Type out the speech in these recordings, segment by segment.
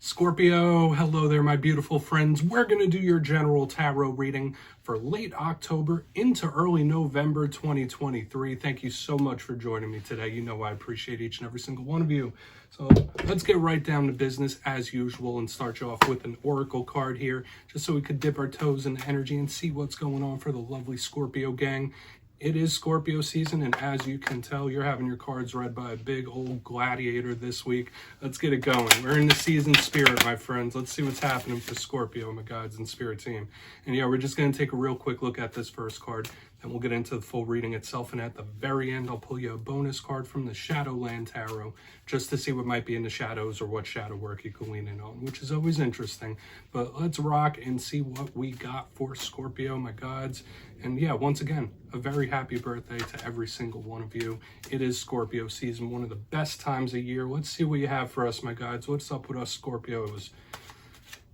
Scorpio, hello there, my beautiful friends. We're going to do your general tarot reading for late October into early November 2023. Thank you so much for joining me today. You know I appreciate each and every single one of you. So let's get right down to business as usual and start you off with an oracle card here, just so we could dip our toes in the energy and see what's going on for the lovely Scorpio gang. It is Scorpio season, and as you can tell, you're having your cards read by a big old gladiator this week. Let's get it going. We're in the season spirit, my friends. Let's see what's happening for Scorpio, my guides and spirit team. And yeah, we're just going to take a real quick look at this first card, and we'll get into the full reading itself. And at the very end, I'll pull you a bonus card from the Shadowland Tarot, just to see what might be in the shadows or what shadow work you can lean in on, which is always interesting. But let's rock and see what we got for Scorpio, my gods. And yeah, once again, a very happy birthday to every single one of you. It is Scorpio season, one of the best times of year. Let's see what you have for us, my guides. What's up with us Scorpios?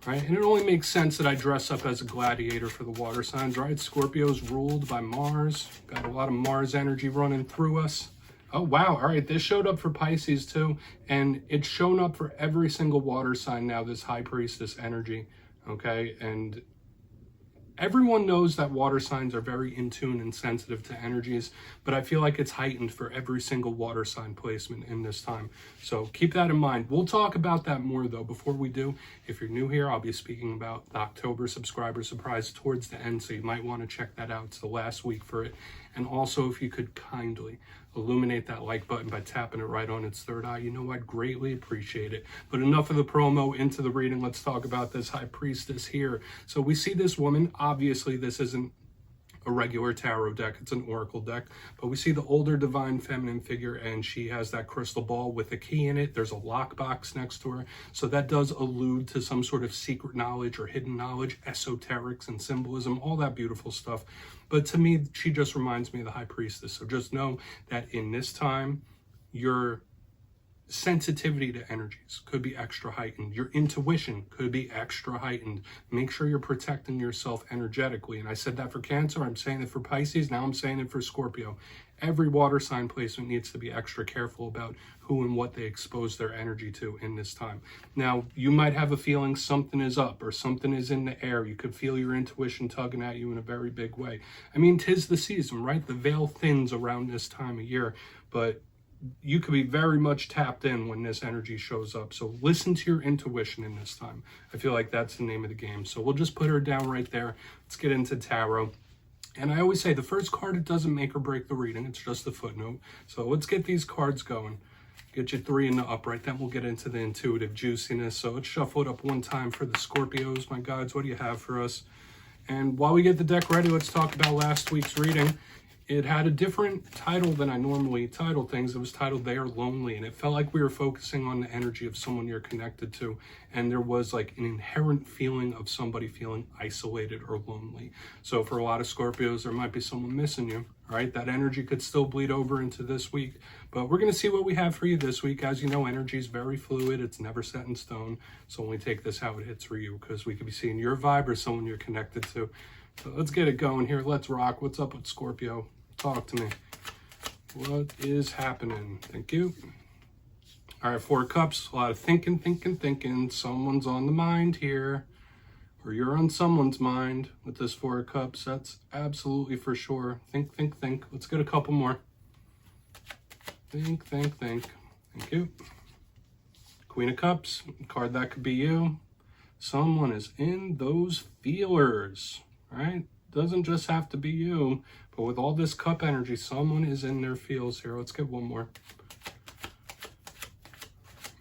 Right? And it only makes sense that I dress up as a gladiator for the water signs, right? Scorpio's ruled by Mars. Got a lot of Mars energy running through us. Oh, wow. All right. This showed up for Pisces too. And it's shown up for every single water sign now, this High Priestess energy. Okay. And everyone knows that water signs are very in tune and sensitive to energies, but I feel like it's heightened for every single water sign placement in this time. So keep that in mind. We'll talk about that more though. Before we do, if you're new here, I'll be speaking about the October subscriber surprise towards the end, so you might want to check that out. It's the last week for it. And also, if you could kindly illuminate that like button by tapping it right on its third eye, you know, I'd greatly appreciate it. But enough of the promo, into the reading. Let's talk about this High Priestess here. So we see this woman. Obviously, this isn't a regular tarot deck, it's an oracle deck, but we see the older divine feminine figure, and she has that crystal ball with a key in it. There's a lockbox next to her, so that does allude to some sort of secret knowledge or hidden knowledge, esoterics and symbolism, all that beautiful stuff. But to me, she just reminds me of the High Priestess. So just know that in this time, your sensitivity to energies could be extra heightened. Your intuition could be extra heightened. Make sure you're protecting yourself energetically. And I said that for Cancer. I'm saying it for Pisces. Now I'm saying it for Scorpio. Every water sign placement needs to be extra careful about who and what they expose their energy to in this time. Now, you might have a feeling something is up or something is in the air. You could feel your intuition tugging at you in a very big way. I mean, 'tis the season, right? The veil thins around this time of year, but you could be very much tapped in when this energy shows up. So listen to your intuition in this time. I feel like that's the name of the game. So we'll just put her down right there. Let's get into tarot. And I always say the first card, it doesn't make or break the reading. It's just a footnote. So let's get these cards going. Get you 3 in the upright. Then we'll get into the intuitive juiciness. So let's shuffle it up one time for the Scorpios. My guides, what do you have for us? And while we get the deck ready, let's talk about last week's reading. It had a different title than I normally title things. It was titled They Are Lonely, and it felt like we were focusing on the energy of someone you're connected to, and there was like an inherent feeling of somebody feeling isolated or lonely. So for a lot of Scorpios, there might be someone missing you, right? That energy could still bleed over into this week, but we're going to see what we have for you this week. As you know, energy is very fluid. It's never set in stone, so only take this how it hits for you, because we could be seeing your vibe or someone you're connected to. So let's get it going here. Let's rock. What's up with Scorpio? Talk to me. What is happening? Thank you. All right, 4 cups. A lot of thinking. Someone's on the mind here, or you're on someone's mind with this 4 cups. That's absolutely for sure. Think. Let's get a couple more. Think. Thank you. Queen of Cups. Card that could be you. Someone is in those feelers, right? Doesn't just have to be you, but with all this cup energy, someone is in their feels here. Let's get one more.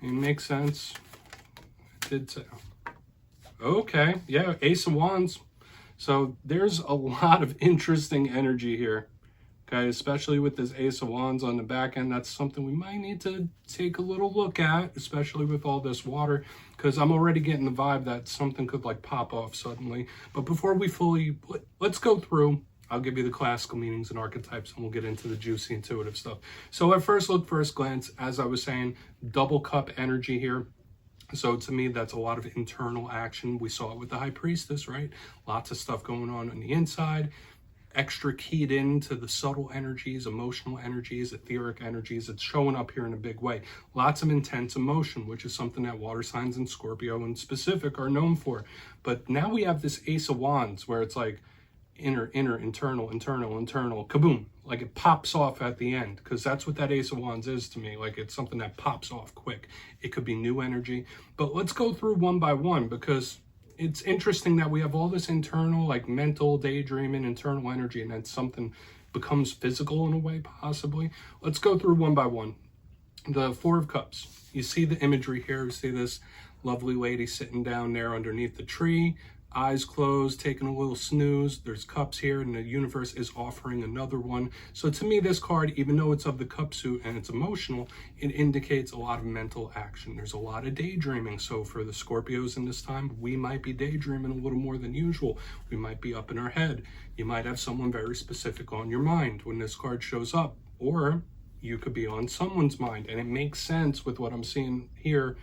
It makes sense. It did so. Okay, yeah, Ace of Wands. So there's a lot of interesting energy here. Okay, especially with this Ace of Wands on the back end. That's something we might need to take a little look at, especially with all this water, because I'm already getting the vibe that something could like pop off suddenly. But before we let's go through, I'll give you the classical meanings and archetypes, and we'll get into the juicy intuitive stuff. So at first look, first glance, as I was saying, double cup energy here. So to me, that's a lot of internal action. We saw it with the High Priestess, right? Lots of stuff going on the inside. extra keyed into the subtle energies, emotional energies, etheric energies. It's showing up here in a big way. Lots of intense emotion, which is something that water signs and Scorpio in specific are known for. But now we have this Ace of Wands where it's like inner, internal, kaboom. Like it pops off at the end, because that's what that Ace of Wands is to me. Like it's something that pops off quick. It could be new energy. But let's go through one by one, because it's interesting that we have all this internal, like mental, daydreaming, internal energy, and then something becomes physical in a way, possibly. Let's go through one by one. The Four of Cups. You see the imagery here. You see this lovely lady sitting down there underneath the tree, eyes closed, taking a little snooze. There's cups here, and the universe is offering another one. So to me, this card, even though it's of the cup suit and it's emotional, it indicates a lot of mental action. There's a lot of daydreaming. So for the Scorpios in this time, we might be daydreaming a little more than usual. We might be up in our head. You might have someone very specific on your mind when this card shows up, or you could be on someone's mind. And it makes sense with what I'm seeing here,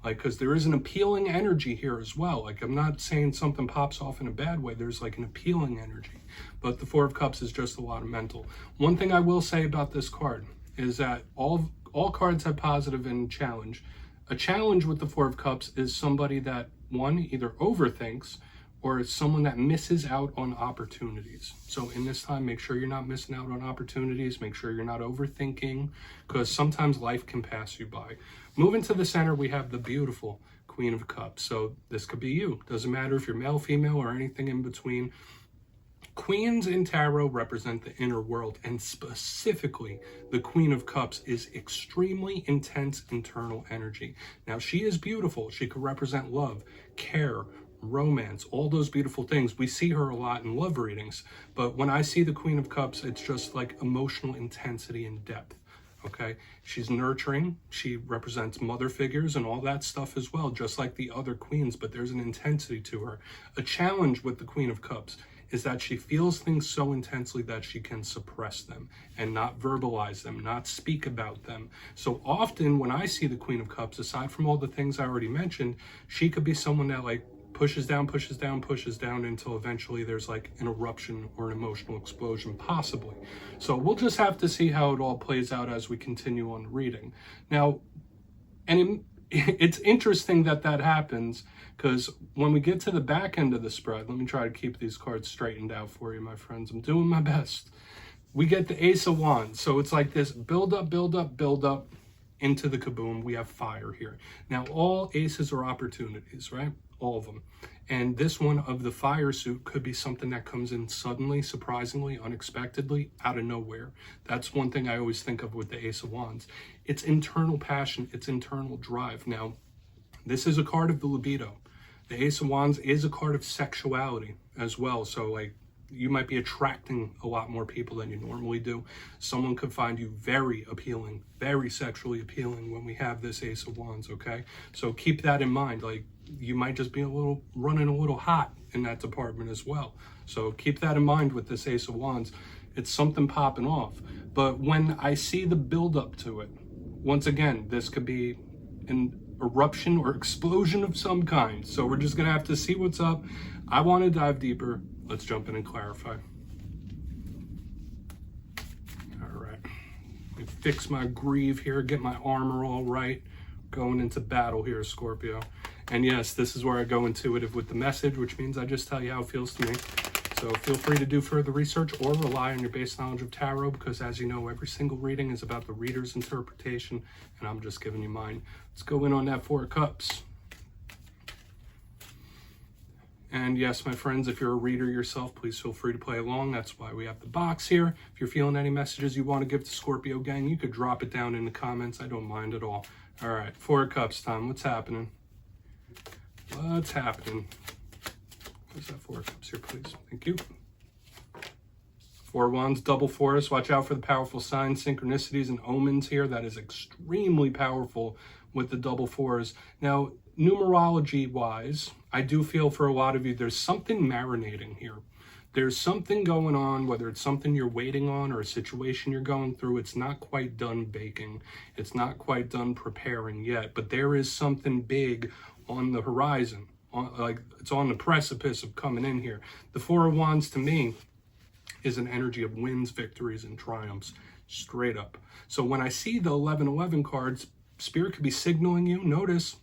like, because there is an appealing energy here as well. Like, I'm not saying something pops off in a bad way. There's like an appealing energy. But the Four of Cups is just a lot of mental. One thing I will say about this card is that all cards have positive and challenge. A challenge with the Four of Cups is somebody that, one, either overthinks, or is someone that misses out on opportunities. So in this time, make sure you're not missing out on opportunities. Make sure you're not overthinking, because sometimes life can pass you by. Moving to the center, we have the beautiful Queen of Cups. So this could be you. Doesn't matter if you're male, female, or anything in between. Queens in tarot represent the inner world, and specifically the Queen of Cups is extremely intense internal energy. Now, she is beautiful. She could represent love, care, romance, all those beautiful things. We see her a lot in love readings, but when I see the Queen of Cups, it's just like emotional intensity and depth. Okay, she's nurturing. She represents mother figures and all that stuff as well, just like the other queens, but there's an intensity to her. A challenge with the Queen of Cups is that she feels things so intensely that she can suppress them and not verbalize them, not speak about them. So often when I see the Queen of Cups, aside from all the things I already mentioned, she could be someone that like pushes down until eventually there's like an eruption or an emotional explosion, possibly. So we'll just have to see how it all plays out as we continue on reading. Now, and it's interesting that happens, because when we get to the back end of the spread, let me try to keep these cards straightened out for you, my friends. I'm doing my best. We get the Ace of Wands. So it's like this build up into the kaboom. We have fire here. Now, all aces are opportunities, right? All of them. And this one of the fire suit could be something that comes in suddenly, surprisingly, unexpectedly, out of nowhere. That's one thing I always think of with the Ace of Wands. It's internal passion, it's internal drive. Now, this is a card of the libido. The Ace of Wands is a card of sexuality as well. So like, you might be attracting a lot more people than you normally do. Someone could find you very appealing, very sexually appealing when we have this Ace of Wands, okay? So keep that in mind. Like, you might just be running a little hot in that department as well. So keep that in mind with this Ace of Wands. It's something popping off. But when I see the buildup to it, once again, this could be an eruption or explosion of some kind. So we're just gonna have to see what's up. I want to dive deeper. Let's jump in and clarify. All right. Let me fix my greave here, get my armor all right. Going into battle here, Scorpio. And yes, this is where I go intuitive with the message, which means I just tell you how it feels to me. So feel free to do further research or rely on your base knowledge of tarot, because as you know, every single reading is about the reader's interpretation, and I'm just giving you mine. Let's go in on that Four of Cups. And yes, my friends, if you're a reader yourself, please feel free to play along. That's why we have the box here. If you're feeling any messages you want to give to Scorpio gang, you could drop it down in the comments. I don't mind at all. All right, Four of Cups time. What's happening? What's happening? Where's that Four of Cups here, please? Thank you. Four of Wands, double fours. Watch out for the powerful signs, synchronicities, and omens here. That is extremely powerful with the double fours. Now, numerology-wise, I do feel for a lot of you, there's something marinating here. There's something going on, whether it's something you're waiting on or a situation you're going through. It's not quite done baking. It's not quite done preparing yet, but there is something big on the horizon. Like, it's on the precipice of coming in here. The Four of Wands, to me, is an energy of wins, victories, and triumphs, straight up. So when I see the 1111 cards, Spirit could be signaling you. Notice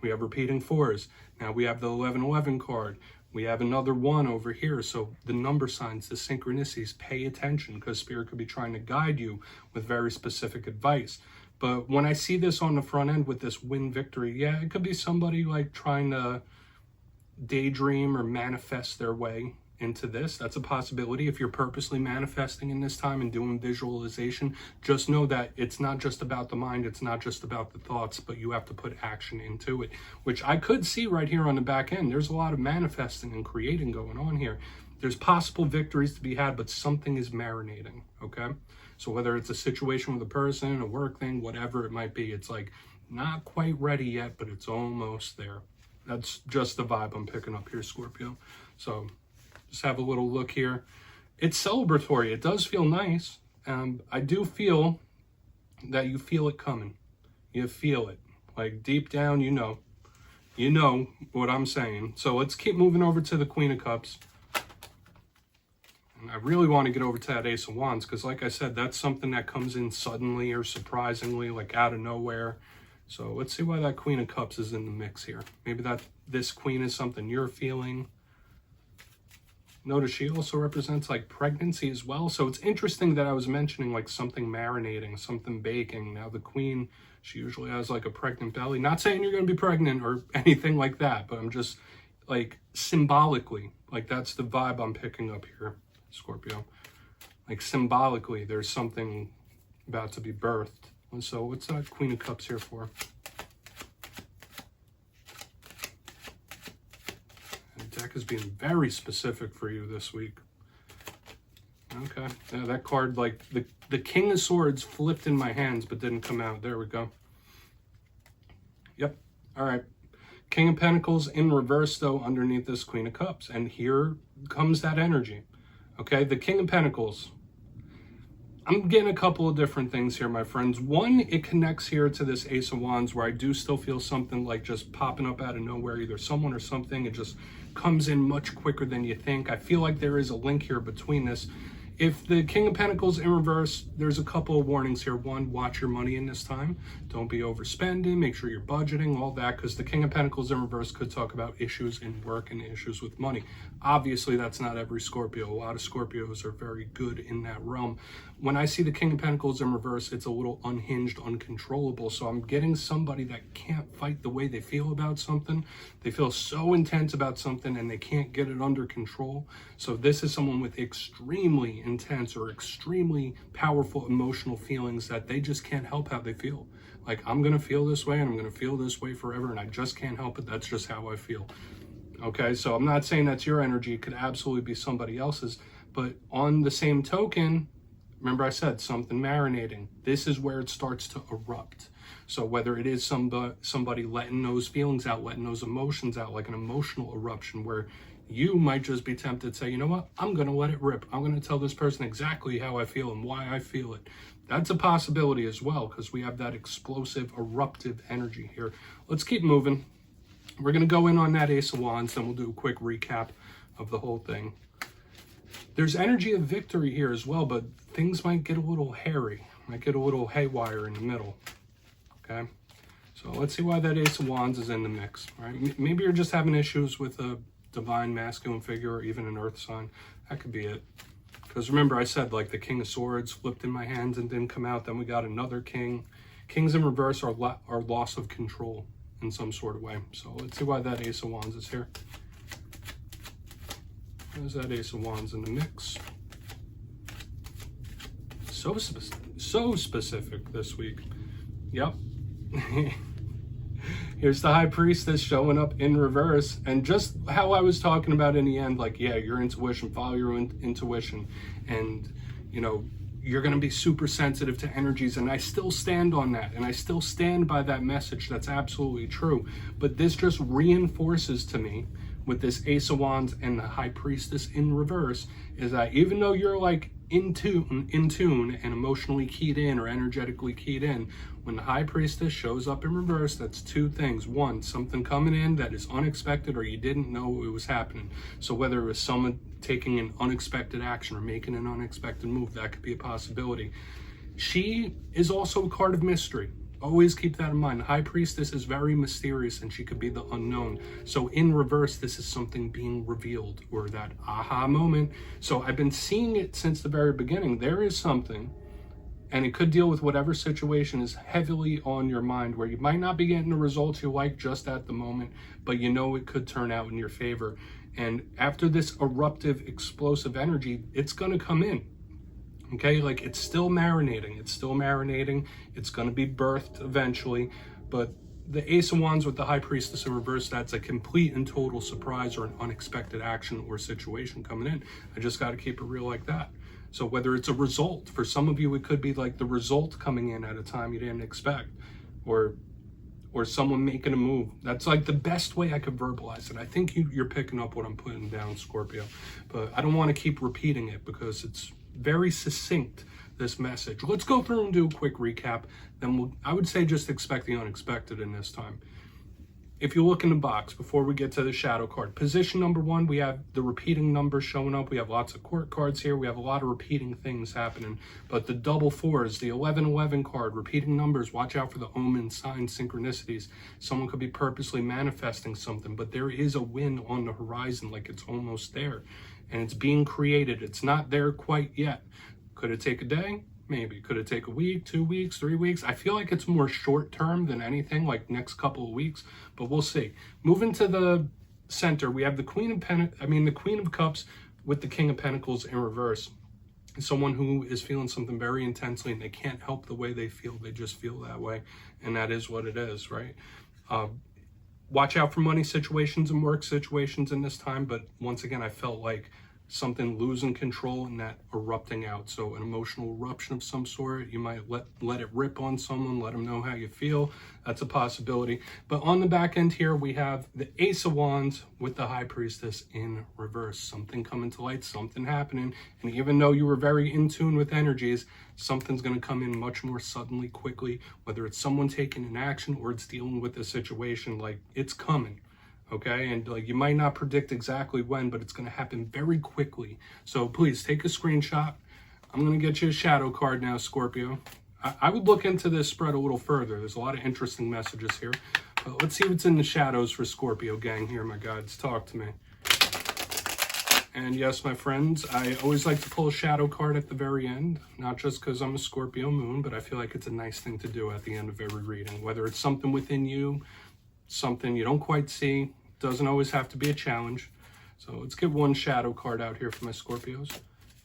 we have repeating 4s. Now we have the 1111 card. We have another 1 over here. So the number signs, the synchronicities, pay attention, because Spirit could be trying to guide you with very specific advice. But when I see this on the front end with this win victory, yeah, it could be somebody like trying to daydream or manifest their way into this. That's a possibility. If you're purposely manifesting in this time and doing visualization, just know that it's not just about the mind, it's not just about the thoughts, but you have to put action into it, which I could see right here on the back end. There's a lot of manifesting and creating going on here. There's possible victories to be had, but something is marinating, okay? So whether it's a situation with a person, a work thing, whatever it might be, it's like not quite ready yet, but it's almost there. That's just the vibe I'm picking up here, Scorpio. So just have a little look here. It's celebratory. It does feel nice. I do feel that you feel it coming. You feel it. Like deep down, you know what I'm saying. So let's keep moving over to the Queen of Cups. And I really want to get over to that Ace of Wands, because like I said, that's something that comes in suddenly or surprisingly, like out of nowhere. So let's see why that Queen of Cups is in the mix here. Maybe that this Queen is something you're feeling. Notice she also represents like pregnancy as well. So it's interesting that I was mentioning like something marinating, something baking. Now the Queen, she usually has like a pregnant belly. Not saying you're going to be pregnant or anything like that, but I'm just like symbolically, like that's the vibe I'm picking up here, Scorpio. Like symbolically, there's something about to be birthed. And so what's that Queen of Cups here for? The deck is being very specific for you this week. Okay, yeah, that card, like the King of Swords flipped in my hands but didn't come out. There we go. Yep, all right. King of Pentacles in reverse though underneath this Queen of Cups. And here comes that energy. Okay, the King of Pentacles. I'm getting a couple of different things here, my friends. One, it connects here to this Ace of Wands, where I do still feel something like just popping up out of nowhere, either someone or something. It just comes in much quicker than you think. I feel like there is a link here between this. If the King of Pentacles in reverse, there's a couple of warnings here. One, watch your money in this time. Don't be overspending. Make sure you're budgeting, all that, because the King of Pentacles in reverse could talk about issues in work and issues with money. Obviously, that's not every Scorpio. A lot of Scorpios are very good in that realm. When I see the King of Pentacles in reverse, it's a little unhinged, uncontrollable. So I'm getting somebody that can't fight the way they feel about something. They feel so intense about something and they can't get it under control. So this is someone with extremely intense or extremely powerful emotional feelings that they just can't help how they feel. Like, I'm going to feel this way and I'm going to feel this way forever and I just can't help it. That's just how I feel. Okay, so I'm not saying that's your energy. It could absolutely be somebody else's. But on the same token, remember I said something marinating. This is where it starts to erupt. So whether it is somebody letting those feelings out, letting those emotions out, like an emotional eruption where you might just be tempted to say, you know what, I'm going to let it rip. I'm going to tell this person exactly how I feel and why I feel it. That's a possibility as well, because we have that explosive, eruptive energy here. Let's keep moving. We're going to go in on that Ace of Wands, then we'll do a quick recap of the whole thing. There's energy of victory here as well, but things might get a little hairy, might get a little haywire in the middle. Okay, so let's see why that Ace of Wands is in the mix. Right? Maybe you're just having issues with a divine masculine figure or even an earth sign. That could be it. Because remember I said like the King of Swords flipped in my hands and didn't come out. Then we got another king. Kings in reverse are loss of control in some sort of way. So let's see why that Ace of Wands is here. There's that Ace of Wands in the mix. So specific this week. Yep. Here's the High Priestess showing up in reverse. And just how I was talking about in the end, like, yeah, your intuition, follow your intuition. And, you know, you're going to be super sensitive to energies. And I still stand on that. And I still stand by that message. That's absolutely true. But this just reinforces to me with this Ace of Wands and the High Priestess in reverse is that even though you're like in tune and emotionally keyed in or energetically keyed in. When the High Priestess shows up in reverse, that's two things. One, something coming in that is unexpected or you didn't know it was happening. So whether it was someone taking an unexpected action or making an unexpected move, that could be a possibility. She is also a card of mystery. Always keep that in mind. The High Priestess is very mysterious and she could be the unknown. So in reverse, this is something being revealed, or that aha moment. So I've been seeing it since the very beginning. There is something, and it could deal with whatever situation is heavily on your mind, where you might not be getting the results you like just at the moment, but you know it could turn out in your favor. And after this eruptive, explosive energy, it's going to come in. Okay, like it's still marinating. It's going to be birthed eventually. But the Ace of Wands with the High Priestess in reverse, that's a complete and total surprise or an unexpected action or situation coming in. I just got to keep it real like that. So whether it's a result, for some of you, it could be like the result coming in at a time you didn't expect, or someone making a move. That's like the best way I could verbalize it. I think you're picking up what I'm putting down, Scorpio. But I don't want to keep repeating it because it's very succinct, this message. Let's go through and do a quick recap. Then I would say just expect the unexpected in this time. If you look in the box, before we get to the shadow card, position number 1, we have the repeating numbers showing up. We have lots of court cards here. We have a lot of repeating things happening. But the double 4s, the 1111 card, repeating numbers, watch out for the omen, signs, synchronicities. Someone could be purposely manifesting something, but there is a win on the horizon, like it's almost there. And it's being created. It's not there quite yet. Could it take a day? Maybe. Could it take a week, 2 weeks, 3 weeks? I feel like it's more short term than anything, like next couple of weeks, but we'll see. Moving to the center, we have the Queen of Cups with the King of Pentacles in reverse. Someone who is feeling something very intensely and they can't help the way they feel. They just feel that way. And that is what it is, right? Watch out for money situations and work situations in this time. But once again, I felt like something losing control and that erupting out. So an emotional eruption of some sort. You might let it rip on someone, let them know how you feel. That's a possibility. But on the back end here, we have the Ace of Wands with the High Priestess in reverse. Something coming to light, something happening. And even though you were very in tune with energies, something's going to come in much more suddenly, quickly, whether it's someone taking an action or it's dealing with a situation, like it's coming. Okay, and like you might not predict exactly when, but it's going to happen very quickly. So please take a screenshot. I'm going to get you a shadow card now, Scorpio. I would look into this spread a little further. There's a lot of interesting messages here. But let's see what's in the shadows for Scorpio gang here, my guides. Talk to me. And yes, my friends, I always like to pull a shadow card at the very end, not just because I'm a Scorpio moon, but I feel like it's a nice thing to do at the end of every reading, whether it's something within you, something you don't quite see. Doesn't always have to be a challenge. So let's get one shadow card out here for my Scorpios.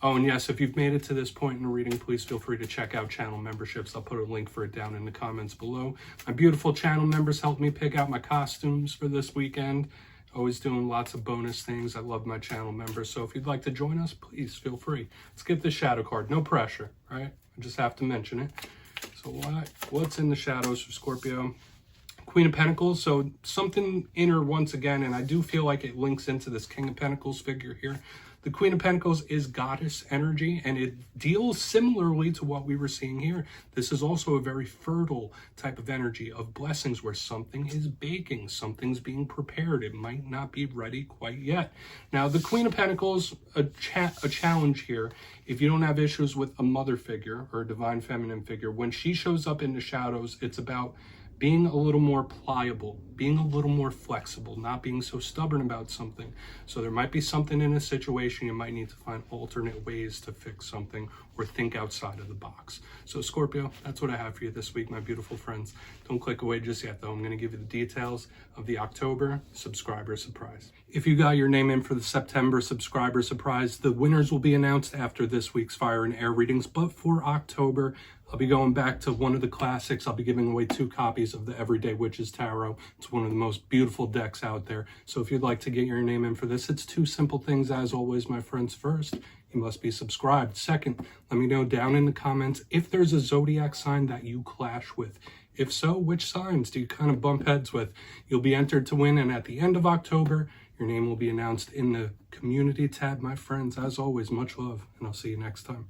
Oh, and yes, if you've made it to this point in the reading, please feel free to check out channel memberships. I'll put a link for it down in the comments below. My beautiful channel members helped me pick out my costumes for this weekend. Always doing lots of bonus things. I love my channel members. So if you'd like to join us, please feel free. Let's get this shadow card. No pressure, right? I just have to mention it. So what's in the shadows for Scorpio? Queen of Pentacles, so something inner once again, and I do feel like it links into this King of Pentacles figure here. The Queen of Pentacles is goddess energy, and it deals similarly to what we were seeing here. This is also a very fertile type of energy of blessings where something is baking, something's being prepared. It might not be ready quite yet. Now, the Queen of Pentacles, a challenge here, if you don't have issues with a mother figure or a divine feminine figure, when she shows up in the shadows, it's about being a little more pliable, being a little more flexible, not being so stubborn about something. So there might be something in a situation you might need to find alternate ways to fix something or think outside of the box. So Scorpio, that's what I have for you this week, my beautiful friends. Don't click away just yet though. I'm going to give you the details of the October subscriber surprise. If you got your name in for the September subscriber surprise, the winners will be announced after this week's Fire and Air readings. But for October, I'll be going back to one of the classics. I'll be giving away 2 copies of the Everyday Witches Tarot. It's one of the most beautiful decks out there. So if you'd like to get your name in for this, it's 2 simple things as always, my friends. First, you must be subscribed. Second, let me know down in the comments if there's a zodiac sign that you clash with. If so, which signs do you kind of bump heads with? You'll be entered to win, and at the end of October, your name will be announced in the community tab, my friends. As always, much love, and I'll see you next time.